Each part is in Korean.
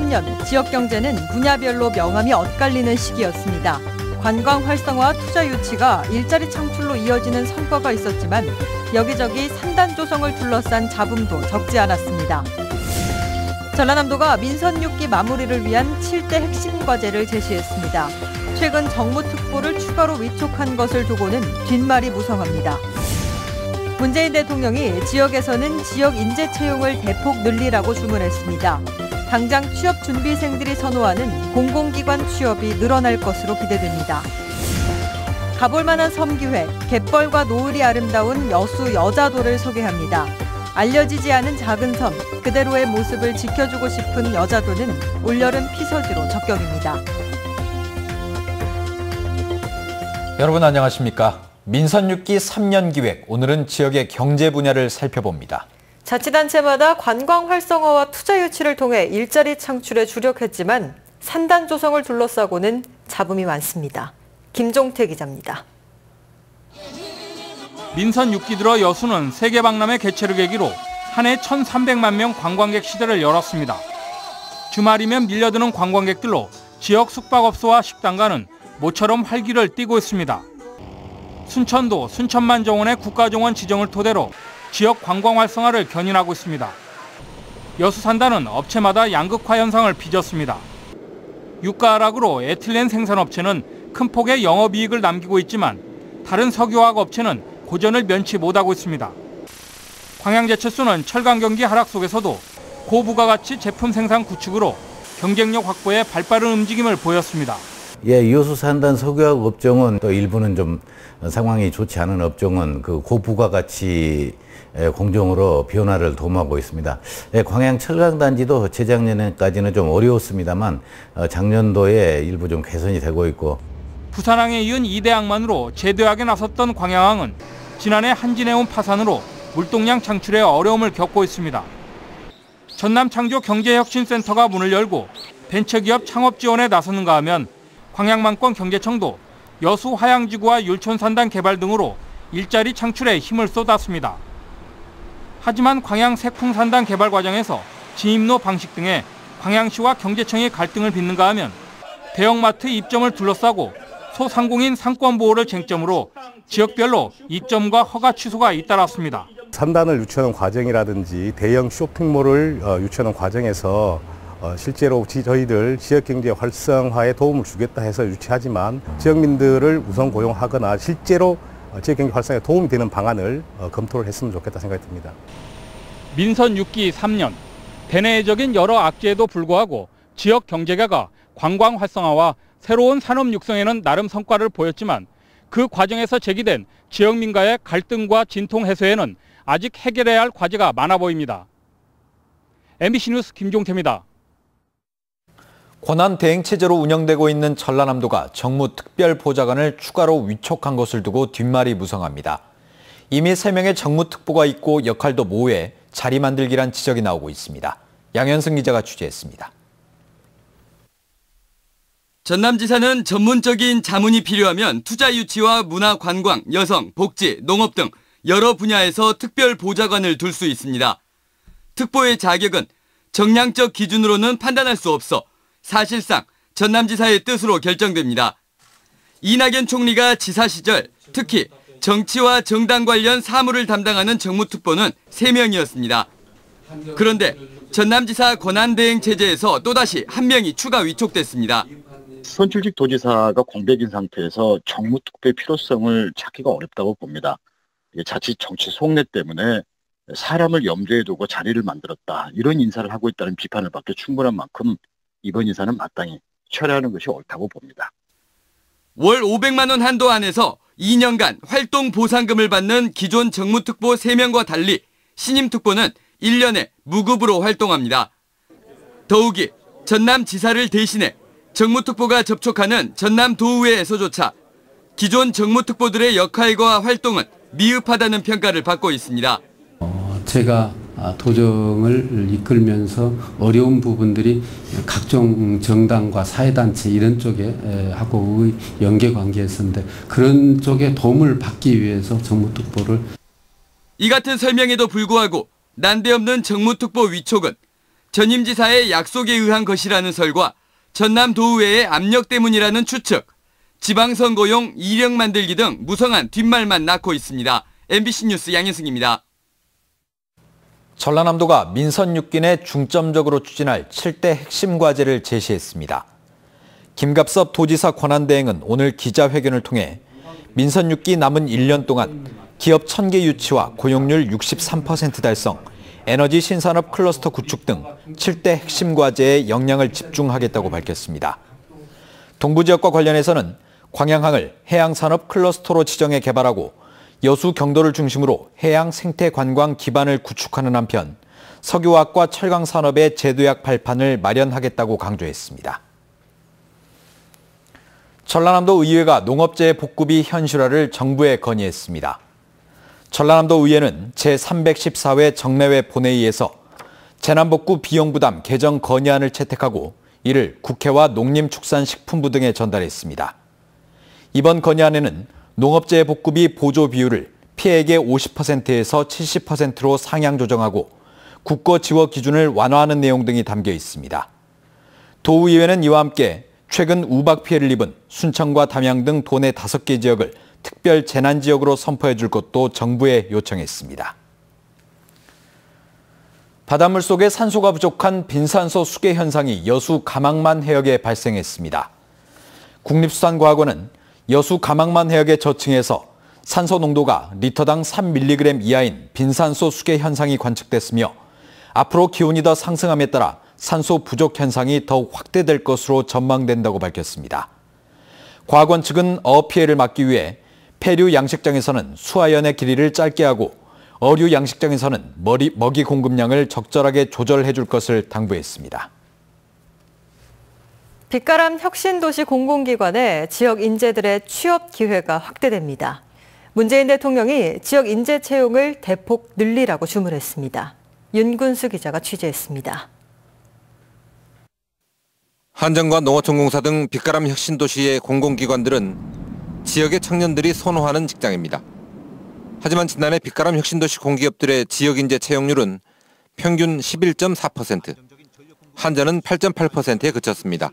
2003년 지역 경제는 분야별로 명암이 엇갈리는 시기였습니다. 관광 활성화 투자 유치가 일자리 창출로 이어지는 성과가 있었지만 여기저기 산단 조성을 둘러싼 잡음도 적지 않았습니다. 전라남도가 민선 6기 마무리를 위한 7대 핵심 과제를 제시했습니다. 최근 정무특보를 추가로 위촉한 것을 두고는 뒷말이 무성합니다. 문재인 대통령이 지역에서는 지역 인재 채용을 대폭 늘리라고 주문했습니다. 당장 취업 준비생들이 선호하는 공공기관 취업이 늘어날 것으로 기대됩니다. 가볼 만한 섬기획, 갯벌과 노을이 아름다운 여수 여자도를 소개합니다. 알려지지 않은 작은 섬, 그대로의 모습을 지켜주고 싶은 여자도는 올여름 피서지로 적격입니다. 여러분 안녕하십니까? 민선 6기 3년 기획, 오늘은 지역의 경제 분야를 살펴봅니다. 자치단체마다 관광 활성화와 투자 유치를 통해 일자리 창출에 주력했지만 산단 조성을 둘러싸고는 잡음이 많습니다. 김종태 기자입니다. 민선 6기 들어 여수는 세계 박람회 개최를 계기로 한 해 1,300만 명 관광객 시대를 열었습니다. 주말이면 밀려드는 관광객들로 지역 숙박업소와 식당가는 모처럼 활기를 띠고 있습니다. 순천도 순천만 정원의 국가정원 지정을 토대로 지역 관광 활성화를 견인하고 있습니다. 여수 산단은 업체마다 양극화 현상을 빚었습니다. 유가 하락으로 에틸렌 생산업체는 큰 폭의 영업이익을 남기고 있지만 다른 석유화학 업체는 고전을 면치 못하고 있습니다. 광양제철소는 철강 경기 하락 속에서도 고부가가치 제품 생산 구축으로 경쟁력 확보에 발빠른 움직임을 보였습니다. 여수 산단 석유화학 업종은 또 일부는 좀 상황이 좋지 않은 업종은 그 고부가가치 공정으로 변화를 도모하고 있습니다. 광양 철강단지도 재작년까지는 좀 어려웠습니다만 작년도에 일부 좀 개선이 되고 있고. 부산항에 이은 2대 항만으로 재도약에 나섰던 광양항은 지난해 한진해운 파산으로 물동량 창출에 어려움을 겪고 있습니다. 전남창조경제혁신센터가 문을 열고 벤처기업 창업 지원에 나서는가 하면 광양만권 경제청도 여수 화양지구와 율촌산단 개발 등으로 일자리 창출에 힘을 쏟았습니다. 하지만 광양 색풍산단 개발 과정에서 진입로 방식 등에 광양시와 경제청이 갈등을 빚는가 하면 대형마트 입점을 둘러싸고 소상공인 상권보호를 쟁점으로 지역별로 입점과 허가 취소가 잇따랐습니다. 산단을 유치하는 과정이라든지 대형 쇼핑몰을 유치하는 과정에서 실제로 저희들 지역경제 활성화에 도움을 주겠다 해서 유치하지만 지역민들을 우선 고용하거나 실제로 지역경제 활성화에 도움이 되는 방안을 검토를 했으면 좋겠다 생각이 듭니다. 민선 6기 3년, 대내적인 여러 악재에도 불구하고 지역 경제가가 관광 활성화와 새로운 산업 육성에는 나름 성과를 보였지만 그 과정에서 제기된 지역민과의 갈등과 진통 해소에는 아직 해결해야 할 과제가 많아 보입니다. MBC 뉴스 김종태입니다. 권한대행체제로 운영되고 있는 전라남도가 정무특별보좌관을 추가로 위촉한 것을 두고 뒷말이 무성합니다. 이미 3명의 정무특보가 있고 역할도 모호해 자리 만들기란 지적이 나오고 있습니다. 양현승 기자가 취재했습니다. 전남지사는 전문적인 자문이 필요하면 투자 유치와 문화 관광, 여성, 복지, 농업 등 여러 분야에서 특별보좌관을 둘 수 있습니다. 특보의 자격은 정량적 기준으로는 판단할 수 없어 사실상 전남지사의 뜻으로 결정됩니다. 이낙연 총리가 지사 시절 특히 정치와 정당 관련 사무를 담당하는 정무특보는 3명이었습니다. 그런데 전남지사 권한대행 체제에서 또다시 1명이 추가 위촉됐습니다. 선출직 도지사가 공백인 상태에서 정무특보의 필요성을 찾기가 어렵다고 봅니다. 자칫 정치 속내 때문에 사람을 염두에 두고 자리를 만들었다. 이런 인사를 하고 있다는 비판을 받기 충분한 만큼 이번 인사는 마땅히 철회하는 것이 옳다고 봅니다. 월 500만 원 한도 안에서 2년간 활동 보상금을 받는 기존 정무특보 3명과 달리 신임특보는 1년에 무급으로 활동합니다. 더욱이 전남지사를 대신해 정무특보가 접촉하는 전남도의회에서조차 기존 정무특보들의 역할과 활동은 미흡하다는 평가를 받고 있습니다. 제가 도정을 이끌면서 어려운 부분들이 각종 정당과 사회단체 이런 쪽에 하고의 연계관계였는데 그런 쪽에 도움을 받기 위해서 정무특보를. 이 같은 설명에도 불구하고 난데없는 정무특보 위촉은 전임 지사의 약속에 의한 것이라는 설과 전남 도의회의 압력 때문이라는 추측, 지방선거용 이력 만들기 등 무성한 뒷말만 낳고 있습니다. MBC 뉴스 양현승입니다. 전라남도가 민선 6기 중점적으로 추진할 7대 핵심 과제를 제시했습니다. 김갑섭 도지사 권한대행은 오늘 기자회견을 통해 민선 6기 남은 1년 동안 기업 1000개 유치와 고용률 63% 달성, 에너지 신산업 클러스터 구축 등 7대 핵심 과제에 역량을 집중하겠다고 밝혔습니다. 동부 지역과 관련해서는 광양항을 해양산업 클러스터로 지정해 개발하고 여수 경도를 중심으로 해양 생태 관광 기반을 구축하는 한편 석유화학과 철강 산업의 제도약 발판을 마련하겠다고 강조했습니다. 전라남도 의회가 농업재해 복구비 현실화를 정부에 건의했습니다. 전라남도 의회는 제314회 정례회 본회의에서 재난복구 비용부담 개정 건의안을 채택하고 이를 국회와 농림축산식품부 등에 전달했습니다. 이번 건의안에는 농업재해 복구비 보조 비율을 피해액의 50%에서 70%로 상향 조정하고 국고 지원 기준을 완화하는 내용 등이 담겨 있습니다. 도의회는 이와 함께 최근 우박 피해를 입은 순천과 담양 등 도내 5개 지역을 특별 재난지역으로 선포해 줄 것도 정부에 요청했습니다. 바닷물 속에 산소가 부족한 빈산소 수계 현상이 여수 가망만 해역에 발생했습니다. 국립수산과학원은 여수 가망만 해역의 저층에서 산소 농도가 리터당 3mg 이하인 빈산소 수계 현상이 관측됐으며 앞으로 기온이 더 상승함에 따라 산소 부족 현상이 더욱 확대될 것으로 전망된다고 밝혔습니다. 과학원 측은 어업 피해를 막기 위해 폐류 양식장에서는 수하연의 길이를 짧게 하고 어류 양식장에서는 먹이 공급량을 적절하게 조절해 줄 것을 당부했습니다. 빛가람 혁신도시 공공기관에 지역 인재들의 취업 기회가 확대됩니다. 문재인 대통령이 지역 인재 채용을 대폭 늘리라고 주문했습니다. 윤군수 기자가 취재했습니다. 한전과 농어촌공사 등 빛가람 혁신도시의 공공기관들은 지역의 청년들이 선호하는 직장입니다. 하지만 지난해 빛가람 혁신도시 공기업들의 지역인재 채용률은 평균 11.4%, 한전은 8.8%에 그쳤습니다.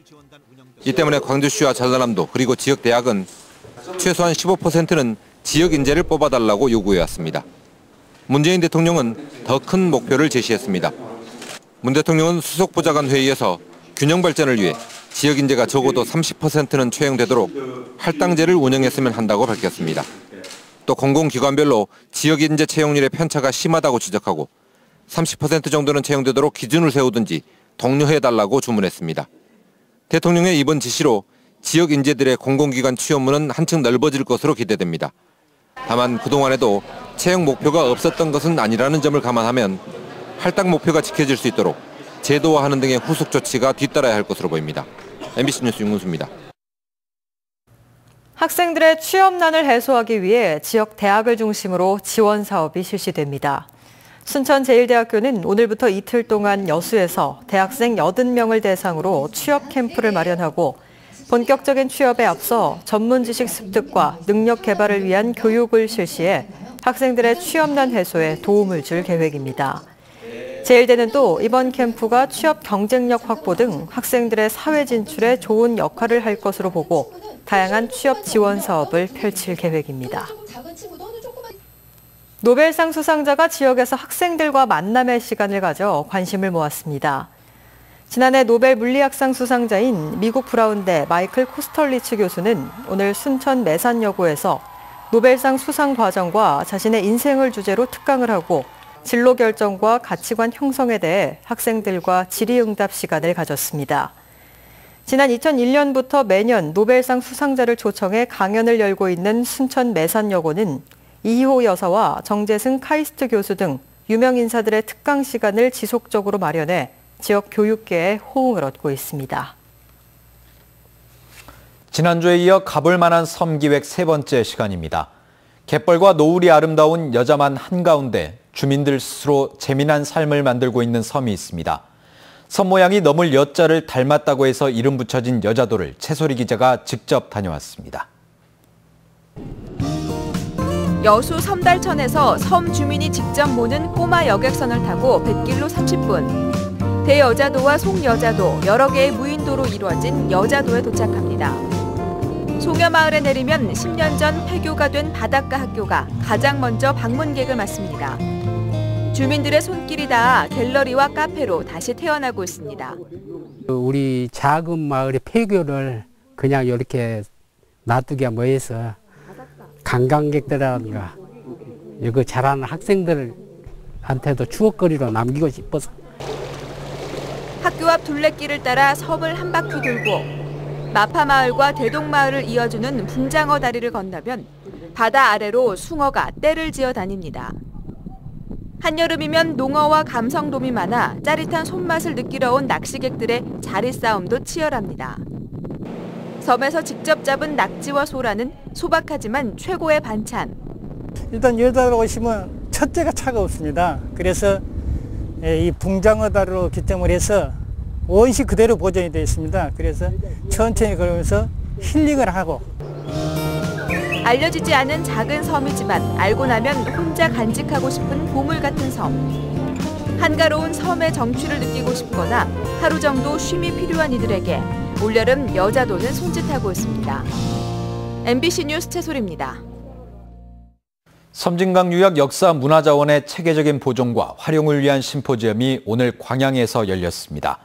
이 때문에 광주시와 전라남도 그리고 지역 대학은 최소한 15%는 지역 인재를 뽑아달라고 요구해왔습니다. 문재인 대통령은 더 큰 목표를 제시했습니다. 문 대통령은 수석보좌관 회의에서 균형 발전을 위해 지역 인재가 적어도 30%는 채용되도록 할당제를 운영했으면 한다고 밝혔습니다. 또 공공기관별로 지역 인재 채용률의 편차가 심하다고 지적하고 30% 정도는 채용되도록 기준을 세우든지 독려해달라고 주문했습니다. 대통령의 이번 지시로 지역 인재들의 공공기관 취업문은 한층 넓어질 것으로 기대됩니다. 다만 그동안에도 채용 목표가 없었던 것은 아니라는 점을 감안하면 할당 목표가 지켜질 수 있도록 제도화하는 등의 후속 조치가 뒤따라야 할 것으로 보입니다. MBC 뉴스 윤군수입니다. 학생들의 취업난을 해소하기 위해 지역 대학을 중심으로 지원 사업이 실시됩니다. 순천제일대학교는 오늘부터 이틀 동안 여수에서 대학생 80명을 대상으로 취업 캠프를 마련하고 본격적인 취업에 앞서 전문 지식 습득과 능력 개발을 위한 교육을 실시해 학생들의 취업난 해소에 도움을 줄 계획입니다. 제일대는 또 이번 캠프가 취업 경쟁력 확보 등 학생들의 사회 진출에 좋은 역할을 할 것으로 보고 다양한 취업 지원 사업을 펼칠 계획입니다. 노벨상 수상자가 지역에서 학생들과 만남의 시간을 가져 관심을 모았습니다. 지난해 노벨 물리학상 수상자인 미국 브라운대 마이클 코스털리츠 교수는 오늘 순천 매산여고에서 노벨상 수상 과정과 자신의 인생을 주제로 특강을 하고 진로 결정과 가치관 형성에 대해 학생들과 질의응답 시간을 가졌습니다. 지난 2001년부터 매년 노벨상 수상자를 초청해 강연을 열고 있는 순천 매산여고는 이희호 여사와 정재승 카이스트 교수 등 유명 인사들의 특강 시간을 지속적으로 마련해 지역 교육계에 호응을 얻고 있습니다. 지난주에 이어 가볼 만한 섬 기획 3번째 시간입니다. 갯벌과 노을이 아름다운 여자만 한가운데 주민들 스스로 재미난 삶을 만들고 있는 섬이 있습니다. 섬 모양이 너물 여자를 닮았다고 해서 이름 붙여진 여자도를 최소리 기자가 직접 다녀왔습니다. 여수 섬달천에서 섬 주민이 직접 모는 꼬마 여객선을 타고 뱃길로 30분. 대여자도와 송여자도, 여러 개의 무인도로 이루어진 여자도에 도착합니다. 송여마을에 내리면 10년 전 폐교가 된 바닷가 학교가 가장 먼저 방문객을 맞습니다. 주민들의 손길이 닿아 갤러리와 카페로 다시 태어나고 있습니다. 우리 작은 마을의 폐교를 그냥 이렇게 놔두기가 뭐해서 관광객들이라든가 여기 자라는 학생들한테도 추억거리로 남기고 싶어서. 학교 앞 둘레길을 따라 섬을 한 바퀴 돌고 마파마을과 대동마을을 이어주는 붕장어 다리를 건너면 바다 아래로 숭어가 떼를 지어 다닙니다. 한여름이면 농어와 감성돔이 많아 짜릿한 손맛을 느끼러 온 낚시객들의 자리 싸움도 치열합니다. 섬에서 직접 잡은 낙지와 소라는 소박하지만 최고의 반찬. 일단 여자로 오시면 첫째가 차가웠습니다. 그래서 이 붕장어 다리로 기점을 해서 원시 그대로 보존이 되어 있습니다. 그래서 천천히 걸으면서 힐링을 하고. 알려지지 않은 작은 섬이지만 알고 나면 혼자 간직하고 싶은 보물 같은 섬. 한가로운 섬의 정취를 느끼고 싶거나 하루 정도 쉼이 필요한 이들에게 올여름 여자도는 손짓하고 있습니다. MBC 뉴스 최소리입니다. 섬진강유역 역사문화자원의 체계적인 보존과 활용을 위한 심포지엄이 오늘 광양에서 열렸습니다.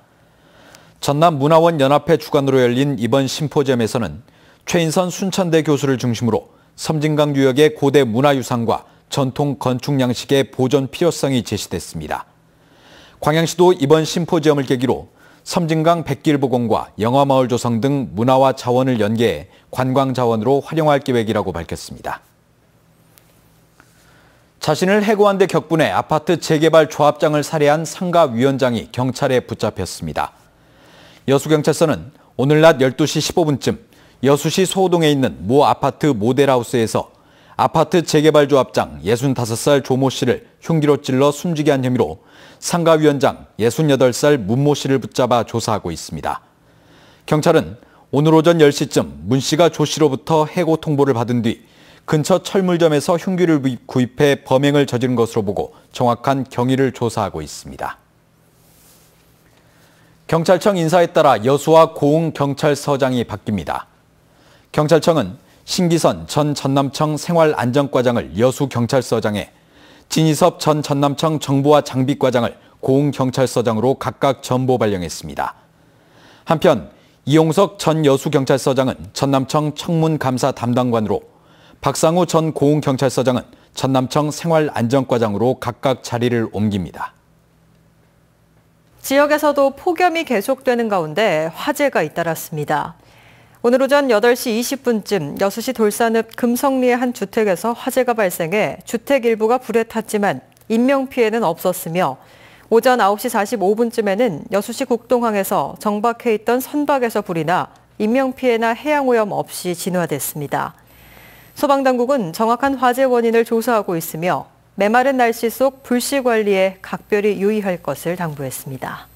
전남문화원연합회 주관으로 열린 이번 심포지엄에서는 최인선 순천대 교수를 중심으로 섬진강유역의 고대 문화유산과 전통 건축 양식의 보존 필요성이 제시됐습니다. 광양시도 이번 심포지엄을 계기로 섬진강 백길보공과 영화마을 조성 등 문화와 자원을 연계해 관광자원으로 활용할 계획이라고 밝혔습니다. 자신을 해고한 데 격분해 아파트 재개발 조합장을 살해한 상가 위원장이 경찰에 붙잡혔습니다. 여수경찰서는 오늘 낮 12시 15분쯤 여수시 소호동에 있는 모 아파트 모델하우스에서 아파트 재개발 조합장 65살 조모 씨를 흉기로 찔러 숨지게 한 혐의로 상가 위원장 68살 문모 씨를 붙잡아 조사하고 있습니다. 경찰은 오늘 오전 10시쯤 문 씨가 조 씨로부터 해고 통보를 받은 뒤 근처 철물점에서 흉기를 구입해 범행을 저지른 것으로 보고 정확한 경위를 조사하고 있습니다. 경찰청 인사에 따라 여수와 고흥 경찰서장이 바뀝니다. 경찰청은 신기선 전 전남청 생활안전과장을 여수경찰서장에 진희섭 전 전남청 정보와 장비과장을 고흥경찰서장으로 각각 전보 발령했습니다. 한편 이용석 전 여수경찰서장은 전남청 청문감사 담당관으로 박상우 전 고흥경찰서장은 전남청 생활안전과장으로 각각 자리를 옮깁니다. 지역에서도 폭염이 계속되는 가운데 화재가 잇따랐습니다. 오늘 오전 8시 20분쯤 여수시 돌산읍 금성리의 한 주택에서 화재가 발생해 주택 일부가 불에 탔지만 인명피해는 없었으며 오전 9시 45분쯤에는 여수시 국동항에서 정박해 있던 선박에서 불이 나 인명피해나 해양오염 없이 진화됐습니다. 소방당국은 정확한 화재 원인을 조사하고 있으며 메마른 날씨 속 불씨 관리에 각별히 유의할 것을 당부했습니다.